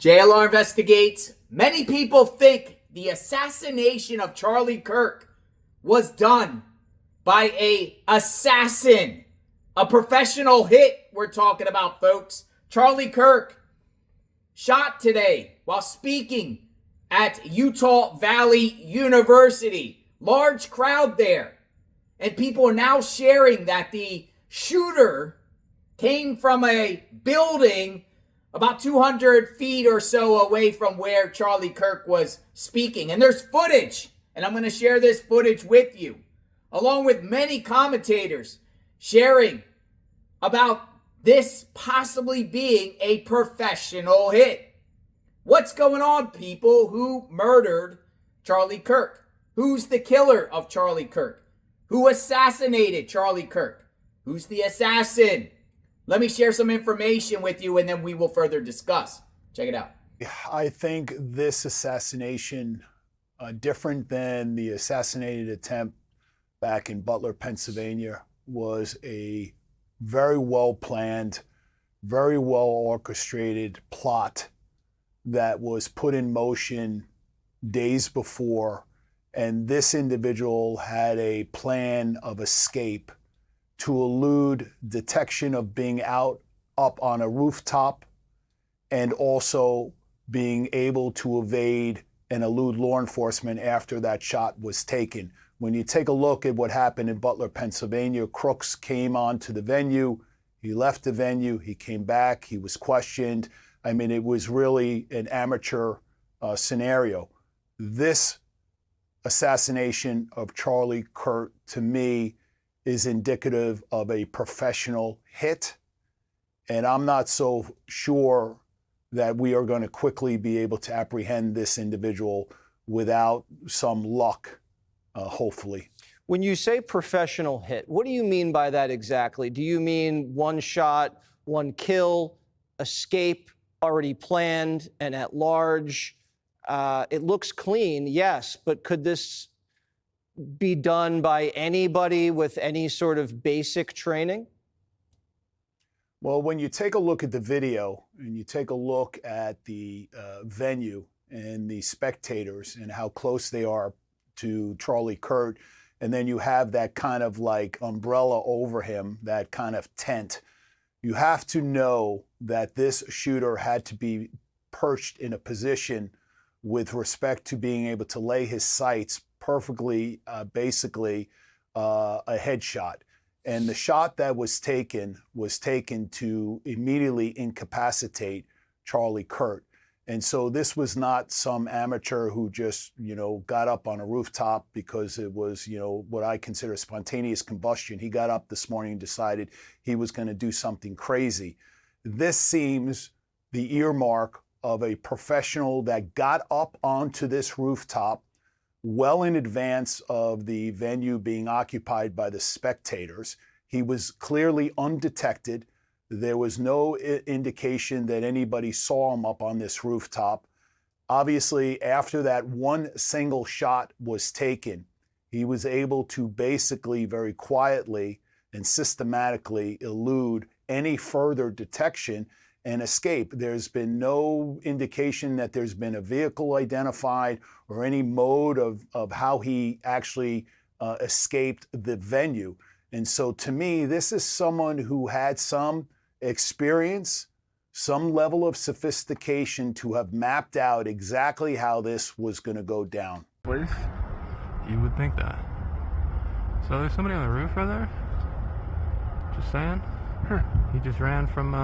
JLR investigates. Many people think the assassination of Charlie Kirk was done by an assassin, a professional hit we're talking about, folks. Charlie Kirk shot today while speaking at Utah Valley University. Large crowd there. And people are now sharing that the shooter came from a building about 200 feet or so away from where Charlie Kirk was speaking. And there's footage, and I'm going to share this footage with you, along with many commentators sharing about this possibly being a professional hit. What's going on, people? Who murdered Charlie Kirk? Who's the killer of Charlie Kirk? Who assassinated Charlie Kirk? Who's the assassin? Let me share some information with you, and then we will further discuss. Check it out. I think this assassination, different than the assassinated attempt back in Butler, Pennsylvania, was a very well planned, very well orchestrated plot that was put in motion days before. And this individual had a plan of escape to elude detection of being up on a rooftop, and also being able to evade and elude law enforcement after that shot was taken. When you take a look at what happened in Butler, Pennsylvania, Crooks came onto the venue, he left the venue, he came back, he was questioned. I mean, it was really an amateur scenario. This assassination of Charlie Kirk, to me, is indicative of a professional hit. And I'm not so sure that we are going to quickly be able to apprehend this individual without some luck, hopefully. When you say professional hit, what do you mean by that exactly? Do you mean one shot, one kill, escape already planned and at large? It looks clean, yes, but could this be done by anybody with any sort of basic training? Well, when you take a look at the video and you take a look at the venue and the spectators and how close they are to Charlie Kirk, and then you have that kind of like umbrella over him, that kind of tent, you have to know that this shooter had to be perched in a position with respect to being able to lay his sights perfectly, basically a headshot. And the shot that was taken to immediately incapacitate Charlie Kirk. And so this was not some amateur who just, got up on a rooftop because it was, what I consider spontaneous combustion. He got up this morning and decided he was going to do something crazy. This seems the earmark of a professional that got up onto this rooftop well in advance of the venue being occupied by the spectators. He was clearly undetected. There was no indication that anybody saw him up on this rooftop. Obviously, after that one single shot was taken, he was able to basically very quietly and systematically elude any further detection and escape. There's been no indication that there's been a vehicle identified or any mode of how he actually escaped the venue. And so to me, this is someone who had some experience, some level of sophistication to have mapped out exactly how this was going to go down. Place? You would think that. So there's somebody on the roof right there? Just saying? He just ran from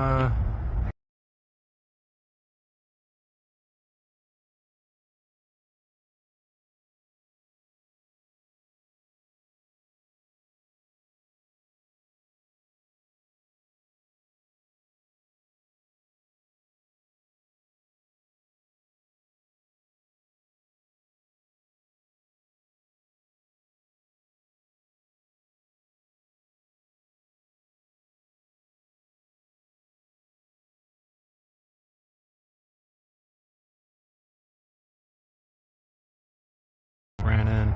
ran in,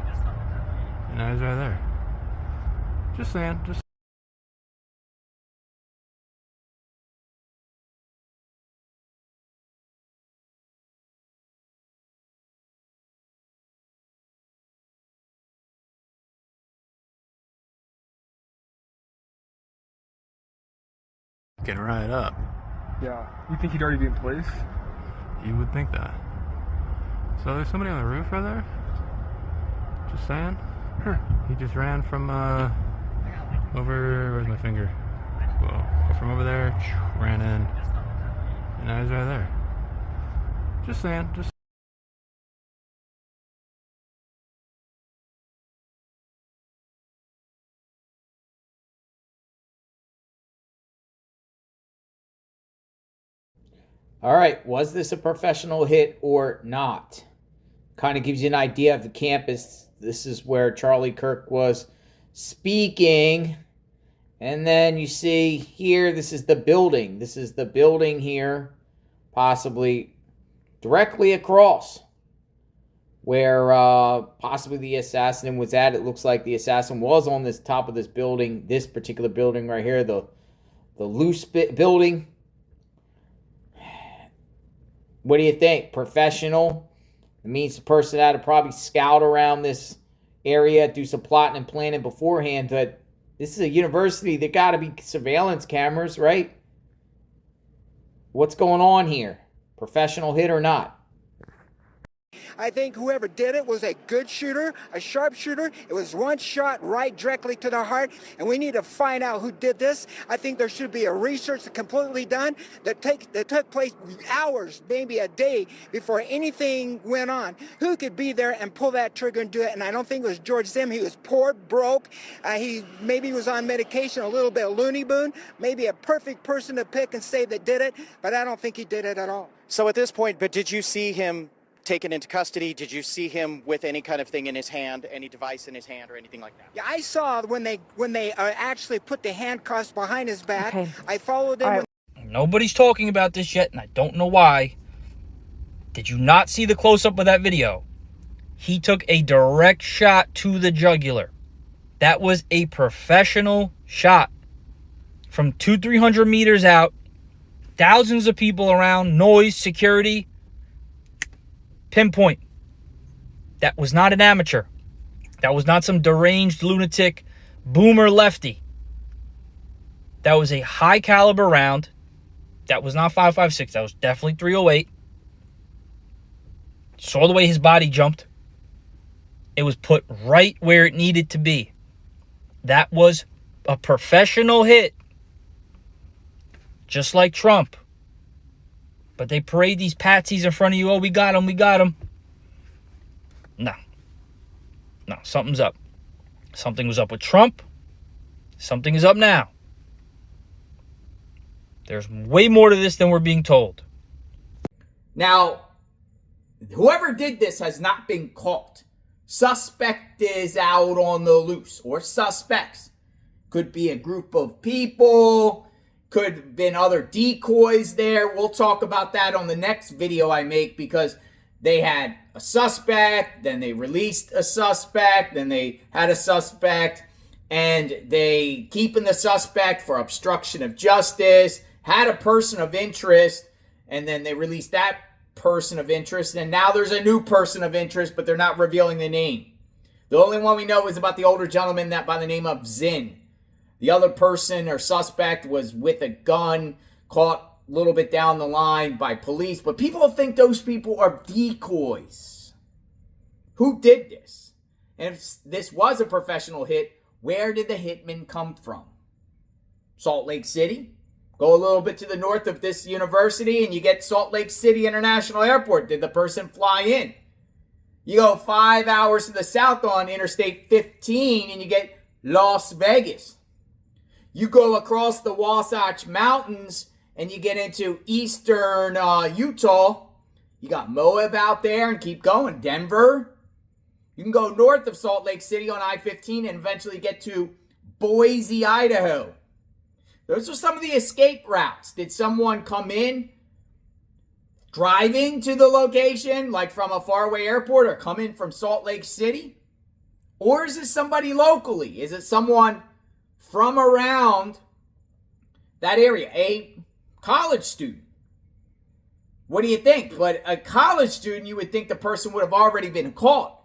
and now he's right there. Just saying, just Getting right up. Yeah. You think he'd already be in place? You would think that. So there's somebody on the roof right there? Just saying? Huh. He just ran from, over, where's my finger? Well, from over there, ran in, and now he's right there. Just saying, just. All right, was this a professional hit or not? Kind of gives you an idea of the campus. This is where Charlie Kirk was speaking. And then you see here, this is the building. This is the building here, possibly directly across where possibly the assassin was at. It looks like the assassin was on this top of this building, this particular building right here, the loose building. What do you think? Professional? It means the person had to probably scout around this area, do some plotting and planning beforehand. But this is a university. There got to be surveillance cameras, right? What's going on here? Professional hit or not? I think whoever did it was a good shooter, a sharp shooter. It was one shot right directly to the heart, and we need to find out who did this. I think there should be a research completely done that took place hours, maybe a day before anything went on. Who could be there and pull that trigger and do it? And I don't think it was George Zinn. He was poor, broke. He maybe was on medication, a little bit of loony boon, maybe a perfect person to pick and say that did it, but I don't think he did it at all. So at this point, but did you see him taken into custody? Did you see him with any kind of thing in his hand, any device in his hand or anything like that? Yeah, I saw when they actually put the handcuffs behind his back. Okay. I followed them. All right. Nobody's talking about this yet, and I don't know why. Did you not see the close-up of that video? He took a direct shot to the jugular. That was a professional shot. From 200-300 meters out, thousands of people around, noise, security, pinpoint. That was not an amateur. That was not some deranged lunatic boomer lefty. That was a high caliber round. That was not 5.56. That was definitely 308. Saw the way his body jumped. It was put right where it needed to be. That was a professional hit. Just like Trump. But they parade these patsies in front of you. Oh, we got him. We got him. No. No, something's up. Something was up with Trump. Something is up now. There's way more to this than we're being told. Now, whoever did this has not been caught. Suspect is out on the loose, or suspects. Could be a group of people. Could have been other decoys there. We'll talk about that on the next video I make, because they had a suspect, then they released a suspect, then they had a suspect, and they keeping the suspect for obstruction of justice, had a person of interest, and then they released that person of interest, and now there's a new person of interest, but they're not revealing the name. The only one we know is about the older gentleman that by the name of Zinn. The other person or suspect was with a gun, caught a little bit down the line by police. But people think those people are decoys. Who did this? And if this was a professional hit, where did the hitman come from? Salt Lake City? Go a little bit to the north of this university and you get Salt Lake City International Airport. Did the person fly in? You go 5 hours to the south on Interstate 15 and you get Las Vegas. You go across the Wasatch Mountains and you get into eastern Utah. You got Moab out there and keep going. Denver. You can go north of Salt Lake City on I-15 and eventually get to Boise, Idaho. Those are some of the escape routes. Did someone come in driving to the location, like from a faraway airport, or come in from Salt Lake City? Or is it somebody locally? Is it someone from around that area, a college student? What do you think? But a college student, you would think the person would have already been caught.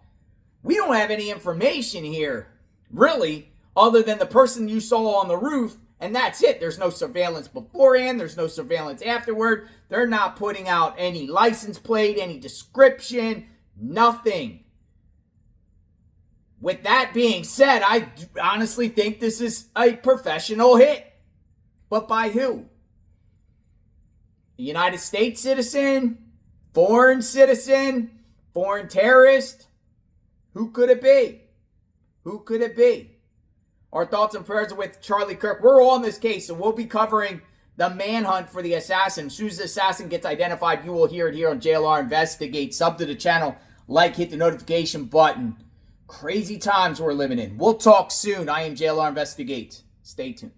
We don't have any information here, really, other than the person you saw on the roof And that's it. There's no surveillance beforehand. There's no surveillance afterward. They're not putting out any license plate, any description, nothing. With that being said, I honestly think this is a professional hit. But by who? A United States citizen? Foreign citizen? Foreign terrorist? Who could it be? Who could it be? Our thoughts and prayers are with Charlie Kirk. We're on this case, so we'll be covering the manhunt for the assassin. As soon as the assassin gets identified, you will hear it here on JLR Investigate. Sub to the channel, like, hit the notification button. Crazy times we're living in. We'll talk soon. I am JLR Investigate. Stay tuned.